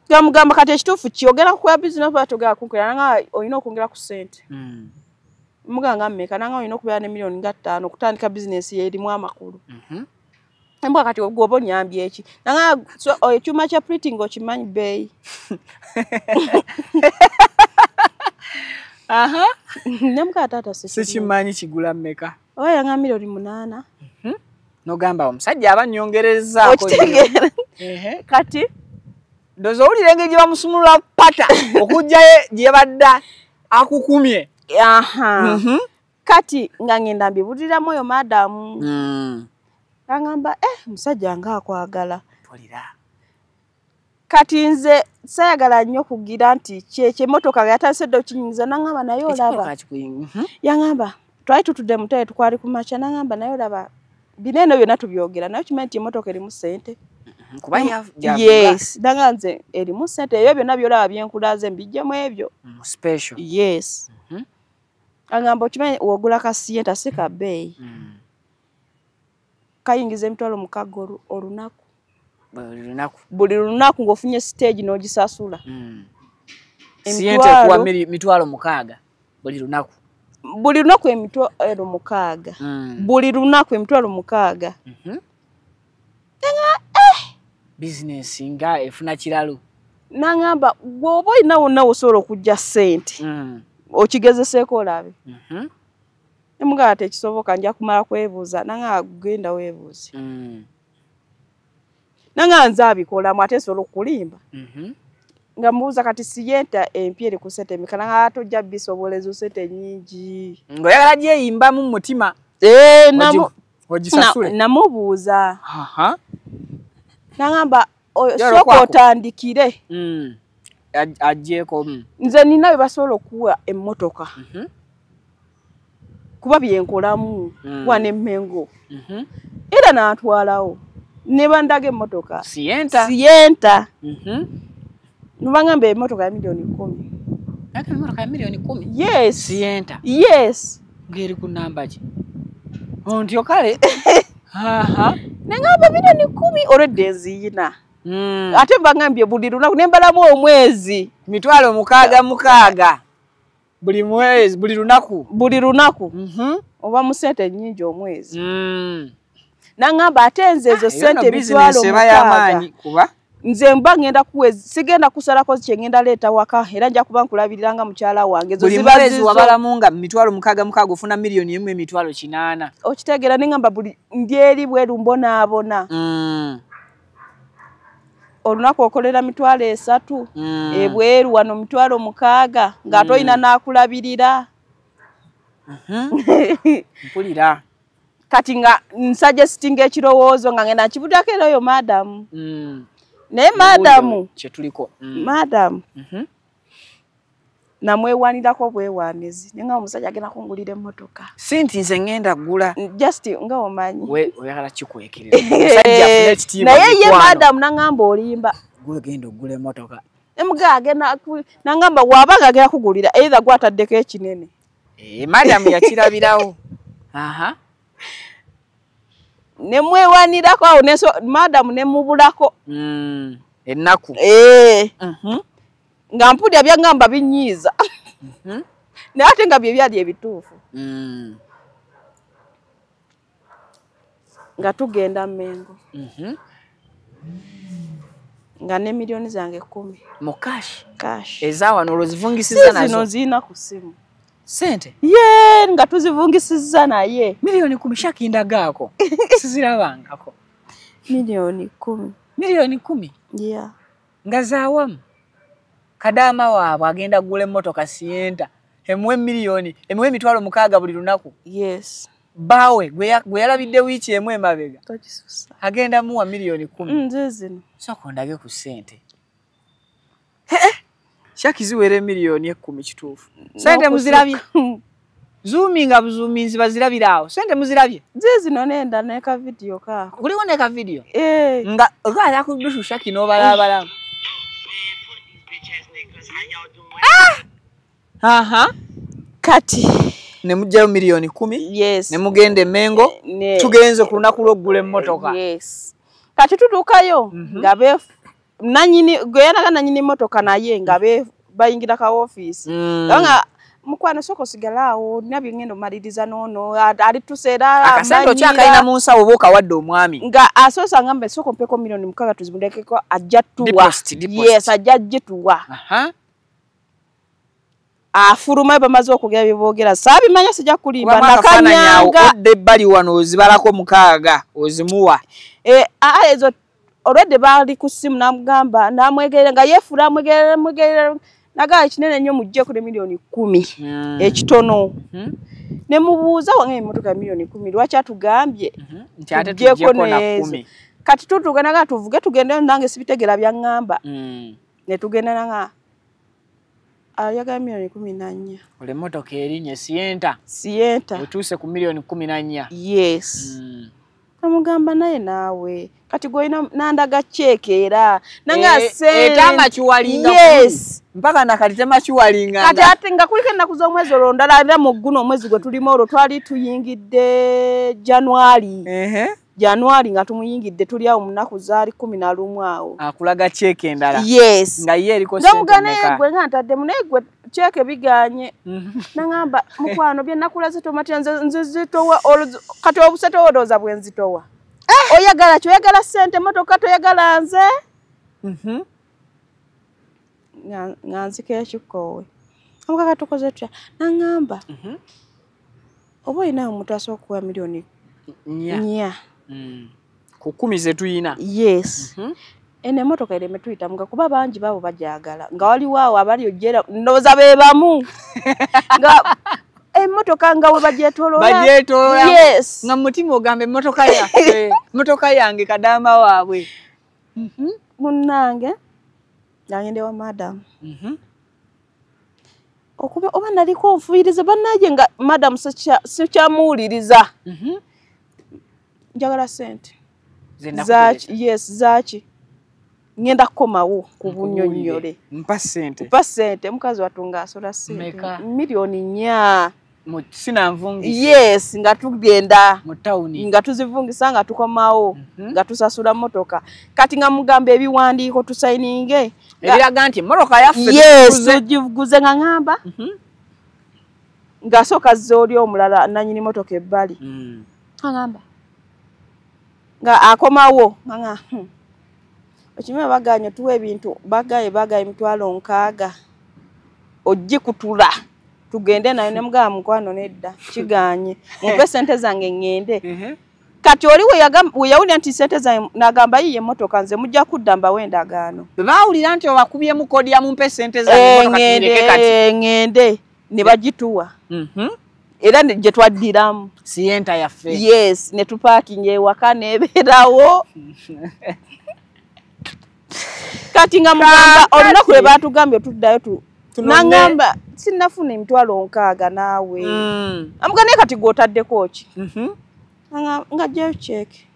S2: gamugamba kati ekituufu kyogera kukola bizinesi batogera kunkera nanga oyina okwongera ku ssente muganga mmeka nanga oyina okubeera ne miliyoni nga 5 okutandika bizinesi yeerimu amakulu embwa kati gwoba onyambye eki nanga ekyuma kya printing okimanyi bbeeyi nemukaa taata
S1: sikimanyi kigula mmeka
S2: oya nga miliyoni 8
S1: nogamba omusajja abanyongereza
S2: okitegeera kati
S1: ndoza owulira engeri gye bamusumulula pata okugjayo gye badda akukumye
S2: kati nga ngenda mbibuliramu oyo madamu angamba musajja nga akwagala kati nze sayagala nnyo kugira nti kyekyemotoka yatandise dde okinyingiza nangamba naye olaba yangamba twali tutudde mutale tukwali ku makya nangamba naye olaba binene byonna tubyogera nayo kimanyi nti emmotoka erimu ssente.
S1: Kuba
S2: yes danga nze erimu ssente ebyo byonna byolaba byenkulaze mbijjamu ebyo
S1: special.
S2: yes agamba okimanyi wogula kasiyenta si ka bbeeyi kayingiza emitwalo 6 olunaku buli lunaku ng'ofunye stage n'ogisasula
S1: siyenta kuwa mitwalo 6 buli lunaku emitwalo 6 buli lunaku emitwalo 6 business nga efuna kiralo
S2: nangamba gwoba olina wonna wosobola okujja ssente okigezeseeko olabe nemugamba tekisoboka nja kumala kwebuuza nanga genda weebuuze nanga nze abikolamu ate nsobola okukulimba nga mubuuza kati siyenta empya eri ku ssente emeka nanga tojja bisoboleza ssente nnyingi
S1: ng'oyagala gyeyimbamu mu mutima ogisasule
S2: namubuuza nangamba sooka otandikire
S1: ajjeeko
S2: nze nina bwe basobola okuwa emmotoka kuba byenkolamu wana emmengo era n'atwalawo ne bandaga emmotoka siyenta nubangamba emmotoka ya milioni 10 yes
S1: siyenta
S2: yes
S1: ngeri ku namba ki ontyo kale
S2: nengamba milioni 10 olwedde enziyina ate mbangambye buli lunaku nembalamu omwezi
S1: mitwalo 6 buli mwezi buli lunaku oba mu ssente nnyingi omwezi nangamba ate nze ezo ssente mitwalo 6 kuba
S2: nze mba ngenda kuwezi sigenda kusalako kyengenda leeta waka era nja kuba nkulabiriranga mukyala wange ezo
S1: ziba zizo wabalamu nga mitwalo 6 ofuna milioni 1 emitwalo 8
S2: okitegeera nengamba buli ndyeri bweru mbonaabona olunaku okolera mitwalo 3 ebweru wano mitwalo 6 ng'ate olina n'akulabirira
S1: mpulira
S2: kati nga nsajja sitinga ekirowoozo nga ngenda nkibudako era oyo madamu naye madamu
S1: kyetuliko
S2: madamu namwewanirako bwewanizi naye nga omusajja agenda kungulira emmotoka
S1: sinti nze ngenda gula
S2: just nga omanyi
S1: oyagala kikwekerera omusajja afuna ekitiibwa
S2: naye ye madamu nangamba olimba
S1: gwegenda ogula emmotoka
S2: emuga agenda nangamba waabanga agenda kugulira either gwataddeko ekinene
S1: madamu yakirabirawo
S2: nemwewanirako awo madamu nemubulako
S1: ennaku
S2: nga mpulira byangamba binyiiza naye ate nga bye byali ebituufu nga tugenda Mmengo nga ne milioni zange 10
S1: mu cash
S2: cash
S1: ezawano olwozivungisiza nazo
S2: zino zina ku simu
S1: sente
S2: nga tuzivungisiza naye
S1: milioni 10 shakindagaako sizirabangako
S2: milioni 10
S1: milioni 10 nga zaawamu Kadama waabwe agenda gula emmotoka siyenta emuwe milioni emuwe mitwalo 6 buli lunaku
S2: yes
S1: bawe gwe yalabidde wiiki emu emabega agenda muwa milioni 10
S2: nzezino
S1: soko ndage ku sente shakiziwere milioni 10 kituufu sente muzirabye zoominga buzuminzi bazirabirawo sente muzirabye
S2: nzezino nenda neka video ka
S1: kuliwo neka video nga okala kudushusha kino balabala
S2: kati
S1: nemujjayo milioni 10
S2: yes
S1: nemugende Mmengo tugenze ku lunaku lw'oggula emmotoka
S2: yes kati tutuukayo nga be nanyini goyanaga nanyini emmotoka naye nga be bayingira ka office nga mukwano soko sigalaawo nabyo ngendo maliriza nono ali tuseera
S1: akasendo kyakaina mu nsawo boka wadde omwami
S2: nga asosa ngambe soko mpeko milioni 6 tuzimulekeko ajja tuwa yes ajja jituwa afuruma bamaze okugera bibogera sabi manya sija kulimba nakanyanga
S1: odde bali wano ozibalako 6 ozimuwa
S2: ezo already bali ku simu namugamba namwegerera nga yefura mwegerera naga kinene nnyo mujje ku milioni 10 ekitono ne mubuuza wange emmotoka milioni 10 lwacha tugambye
S1: nti ate tujje ko na 10
S2: kati tutuganaga tuvuge tugende nange sibitegera byangamba ne tugenda nanga ayaga milioni 14
S1: ole motoka erinye siyenta
S2: siyenta
S1: utuse ku milioni 14
S2: yes namugamba naye naawe kati goina nandaga cheque era nanga
S1: etama chiwalinga
S2: yes
S1: mpaka nakalitema chiwalinga
S2: kati ate nga kulike nakuzo mwezi olondala era mu guno omwezi gwe tulimo olwo twali tuyingidde January nga tumuyingidde tuli awo munaku zaali 11 awo
S1: akulaga cheque endala
S2: yes
S1: nga ye eriko
S2: sente gwe nga ntadde munegwe cheque biganye nangamba mukwano bye nakulaze tomati nze zitowa kati obuseto odoza bwenzitowa oyagala choyagala sente motoka toyagala nze nganzike ekikowe amukaka tokoze tya nangamba obo ina omuntu asokuwa milioni nya
S1: ku 10 zetuyina
S2: yes ene motoka ile metuyita muga kuba banji babo bajagala nga wali wao abali ojera ndoza bebamu nga motoka nga we bajetolola yes
S1: nga mutima ogambe motoka ya motoka yange kadama waabwe
S2: munange ngende wa madam okuba oba naliko nfuirize banaje nga madam sichamuuliriza njagala sente yes zachi ngenda komawo kubunyonyole
S1: mpa sente
S2: mukazi watunga asola sente milioni nya
S1: sina mvungi
S2: yes nga tugenda
S1: mu town
S2: nga tuzivungisa nga tukomawo nga tusasula motoka kati nga mugambe ebiwandiiko tusaininge
S1: ebiraga nti motoka yaffe
S2: yes tujivuguze nga ngamba nga soka zoli omulala nanyini motoka ebbali ngamba nga akomawo nga okimwe baganye tuwe ebintu bagaye mitwalo nkaaga ojikutula tugende nayo ne mugaba mukwano nedda kiganye mumpe sente zange ngende kati oli we yawulira nti sente zange nagamba yiye motoka nze mujja kuddamba wendagaano
S1: bawulira nti obakubye mu kodi ya mumpe sente zange motoka tunyeke kati
S2: ngende ne bagituwa era je twaddiramu
S1: sienta yaffe
S2: yes ne tuparking ewaka neberawo kati nga mugamba olunaku lwe batugambye tuddayo nangamba sinafuna emitwalo nkaaga naawe amugane kati gw'otaddeko ki nga jeyo cheque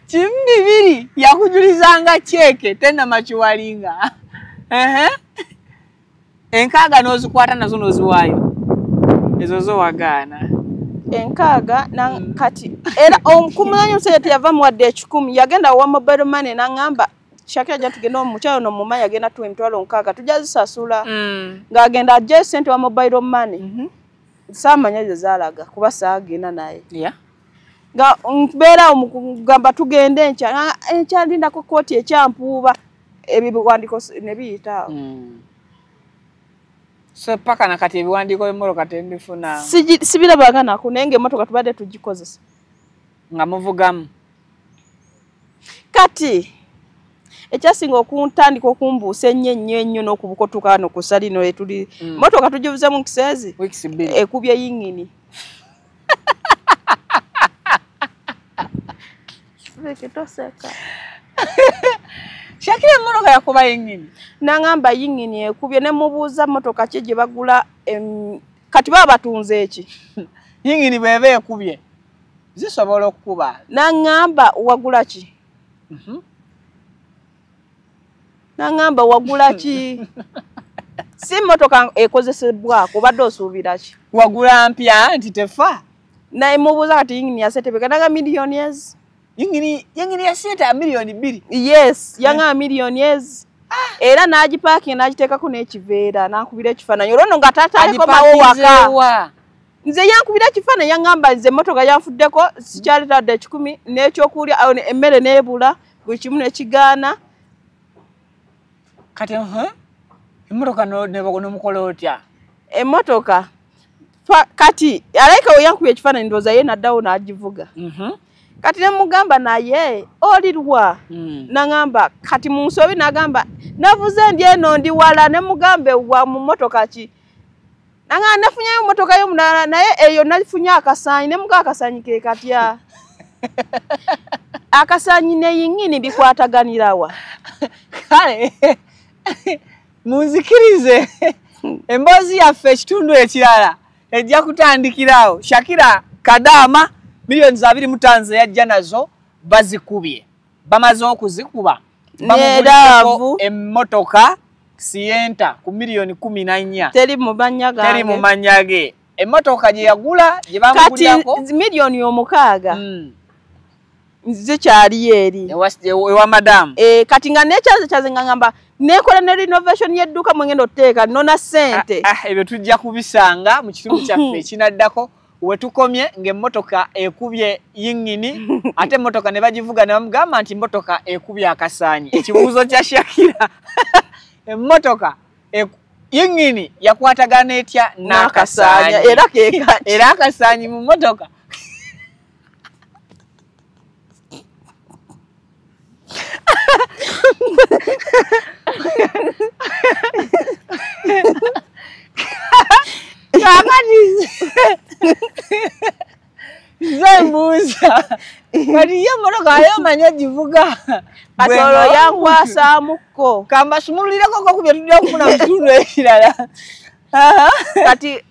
S1: kimbibiri yakujulizanga cheque tena machiwalinga enkaaga nozikwata nazo noziwaayo ezo zo wagaana
S2: enkaaga na kati era omukumanyo sete yava muwadde 10 yagenda wa mobile money nangamba Shakira jatugenda omukyalo no mumaya yagenda tu emitwalo nkaaga tujazisasula nga agenda aje sente wa mobile money samanya ze zalaga kuba saagenda naye nga mbera omugamba tugende encha ndinda ko koti ekyampuuba ebiwandiko ne biyita
S1: so paka nakati ebiwandiko emoroka tembifuna
S2: sibirabaga nako nenge motoka tubadde tugikozesa
S1: nga muvugamu
S2: kati ekyasinga okuntandika okumbuusa ennyo n'okubukotuka no kusali no etuli motoka tugivuze mu kisezi
S1: weeks 2
S2: ekubye yingini Toseka
S1: Shakira motoka yakuba yingini
S2: nangamba yingini ekubye ne mubuuza motoka ki gye bagula kati baba batunze eki
S1: yingini bebe ekubye zisobola okukuba
S2: nangamba wagula ki nangamba wagula ki si motoka ekozesebwa kubadde osuubira ki
S1: wagula mpya nti tefa
S2: naye mubuuza kati yingini yasetebeka nanga millionaires
S1: yingini ya sente ya milioni 2
S2: yes yanga millionaires era nagiparking nagiteekako n'ekiveera nakubira ekifaananyi olwo nga tataaliko mawo waka nze yankubira ekifaananyi yangamba nze motoka yanfuddeko sikyalitadde 10 n'ekyokulya emmere n'ebula buli kimu n'ekigaana
S1: kati emotoka n'omukola otya
S2: emotoka kati alaika we yankubira ekifaananyi ndowooza ye naddawo n'agivuga kati ne mugamba naye olirwa nangamba kati mu nsobi nagamba navuze ndi eno ndi wala ne mugambe wa mu motoka ki nanga nafunyayo motoka yo mulala naye eyo nafunya akasanyi ne muga akasanyi ke katya akasanyi ne yingini bikwataganirawa
S1: kale muzikirize embozi yaffe ekitundu ekirala ejja kutandikirawo Shakira Kadama milioni za 25 yajja nazo bazikubye. Bamaze okuzikuba.
S2: Neravu
S1: emmotoka Sienta ku milioni 14.
S2: Teri mu banyaga.
S1: Teri mu manyage. Emmotoka gye yagula gye bamugulako
S2: kati milioni 6. Nze kyali eri.
S1: Ewa madam.
S2: Kati nga nekyaze ngamba nekola ne renovation y'edduka mwengendo teeka nona sente.
S1: Ebyo tujja kubisanga mu kitundu kyaffe ekinaddako. Wetukomye ng'emmotoka ekubye yingini ate emmotoka ne bagivuga ne bamugamba nti emmotoka ekubye akasaanyi. Ekibuuzo kya Shakira emmotoka yingini yakwatagana etya n'akasaanyi era akasaanyi mu mmotoka Zembuza kati ye mmotoka ayomanya givuga
S2: kasolo yankwasaamuko
S1: kamba sumulireko ko kubye tujja kufuna mutundu ekirala
S2: kati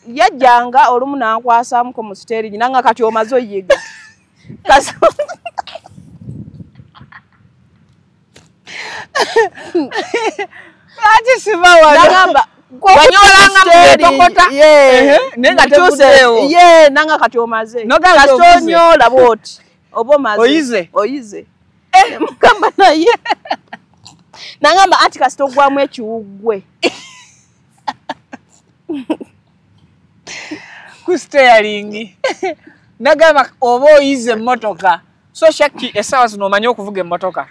S2: yajjanga olumu nankwasaamuko mu steering nanga kati omaze oyiga
S1: kati sibawa
S2: nagamba
S1: wanyolanga mtokota nenga tebudewo
S2: nanga kati omaze
S1: kasonyola
S2: bwoti obo maze oyize mukamba naye nangamba anti kasito gwamu ekiwugwe
S1: ku steering nagamba oba oyize emmotoka so Shaki esawa zino omanyi okuvuga emmotoka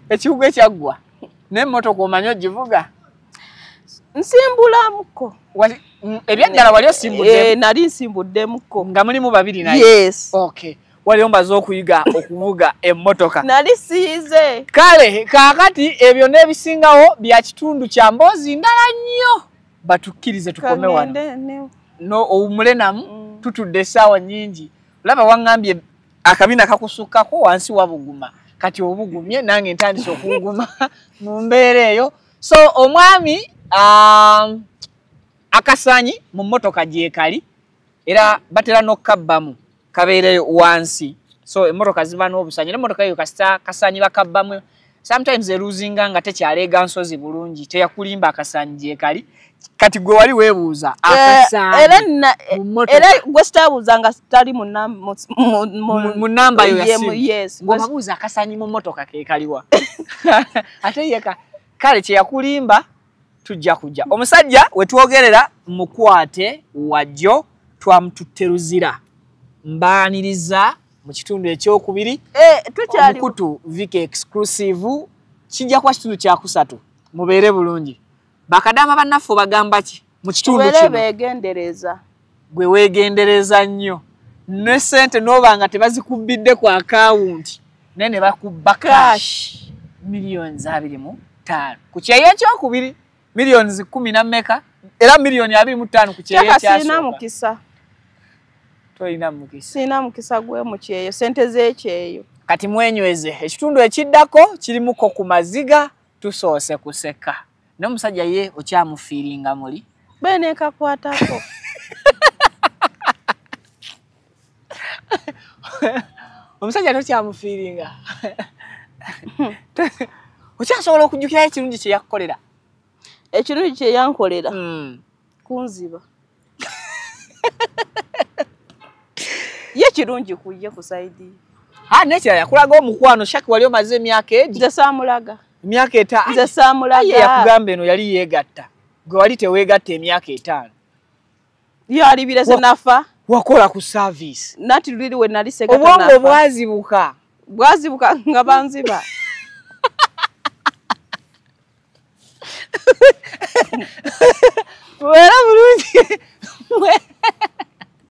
S1: ekiwugwe ekyaggwa n'emmotoka omanyi ogivuga
S2: nsimbulamuko
S1: ebyaddala wali osimbudde
S2: nali nsimbuddemuko
S1: nga mulimu babiri naye
S2: yes
S1: okay wali ombaza okuyiga okuvuga emmotoka
S2: nali siize
S1: kale kakati ebyo n'ebisingawo bya kitundu kya Mboozi ndala nnyo batukkirize tukome wano no omulenamu tutudde essaawa nnyingi olaba wangambye akabina kakusukkako wansi wabuguma kati obugumye nange ntandise okuguma mu mbeera eyo so omwami akasaanyi mu mmotoka gyekali era batera n'okkabbamu kabeereyo wansi so emmotoka ziba n'obusaanyi n'emmotoka eyo kasita kasaanyi bakabbamu sometimes eruzinga nga tekyaleega nsozi bulungi teyakulimba akasaanyi gyekali kati gwe wali weebuuza akasaanyi
S2: era gwe sitaabuuza nga tali mu
S1: namba yo ya simu
S2: yes
S1: ng'obabuuza akasaanyi mu mmotoka keekaliwa ate yeka kale kyeyakulimba tujja kujja omusajja wetwogerera mukwate wajjo twamututte Luzira mbaaniriza mu kitundu ekyokubiri omukutu Viki exclusive kijja kwa kitundu kya kusatu mubeere bulungi bakadama bannaffe bagamba ki mu kitundu kino
S2: beegendereza
S1: gwe weegendereza nnyo ne sente n'obanga tebazikubbidde ku akawunti naye ne bakubba cash milioni 25 ku kyeyo ekyokubiri milioni 10 na mmeka era milioni 25 ku kyeyo ekyasooka
S2: sina mukisa
S1: toyina mukisa
S2: sina mukisa gwe mu kyeyo sente z'ekyeyo
S1: kati mwenyweze ekitundu ekiddako kirimuko ku maziga tusoose kuseka n'omusajja ye okyamufiiringa muli
S2: bene kakwatako
S1: omusajja tokyamufiiringa okyasobola okujjukirayo ekirungi kye yakukolera
S2: ekirungi kye yankolera kunziba ye kirungi kuye ku saidi
S1: nekirala yakulaga omukwano Shaki wali omaze emyaka egi
S2: nze saamulaga
S1: emyaka 5
S2: nze saamulaga
S1: yakugamba eno yali yeegatta gwe wali teweegatta emyaka 5
S2: yalibirese nafa
S1: wakola ku service
S2: nati luli we nali segata nafa
S1: obwongo bwazibuka
S2: nga banziba
S1: wera bulungi